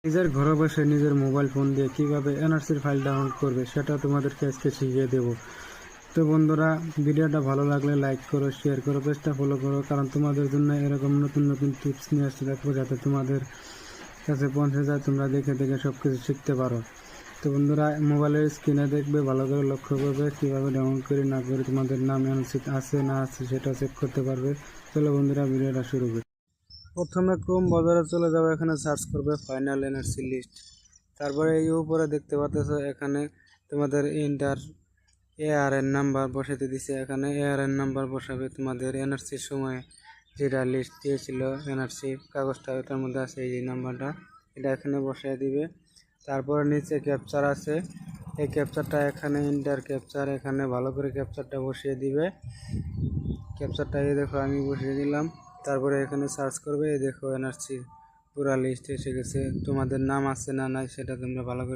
নিজের ঘরে বসে নিজের মোবাইল ফোন দিয়ে কিভাবে এনআরসির ফাইল ডাউনলোড করবে সেটা তোমাদেরকে আজকে শিখিয়ে দেব। তো বন্ধুরা, ভিডিওটা ভালো লাগলে লাইক করো, শেয়ার করো, পেজটা ফলো করো, কারণ তোমাদের জন্য এরকম নতুন নতুন টিপস নিয়ে আসতে থাকবো যাতে তোমাদের কাছে পৌঁছে যায়, তোমরা দেখে দেখে সব কিছু শিখতে পারো। তো বন্ধুরা, মোবাইলের স্ক্রিনে দেখবে, ভালো করে লক্ষ্য করবে কীভাবে ডাউনলোড করে না করে তোমাদের নাম এনআরসি আছে না আছে সেটা চেক করতে পারবে। চলো বন্ধুরা, ভিডিওটা শুরু করি। প্রথমে ক্রোম বাজারে চলে যাবে, এখানে সার্চ করবে ফাইনাল এনআরসি লিস্ট। তারপরে এই উপরে দেখতে পাচ্ছ এখানে তোমাদের ইন্টার এআরএন নাম্বার বসাতে দিছে। এখানে এআরএন নাম্বার বসাবে, তোমাদের এনআরসির সময় যেটা লিস্ট দিয়েছিল এনআরসি কাগজটা ওটার মধ্যে আছে এই নাম্বারটা, এটা এখানে বসায় দিবে। তারপরে নিচে ক্যাপচার আছে, এই ক্যাপচারটা এখানে ইন্টার ক্যাপচার, এখানে ভালো করে ক্যাপচারটা বসিয়ে দিবে। ক্যাপচারটা এই দেখো আমি বসিয়ে দিলাম। তারপরে এখানে সার্চ করবে, এই দেখো এনআরসি পুরা লিস্ট এসে গেছে। তোমাদের নাম আছে না নাই সেটা তোমরা ভালো করে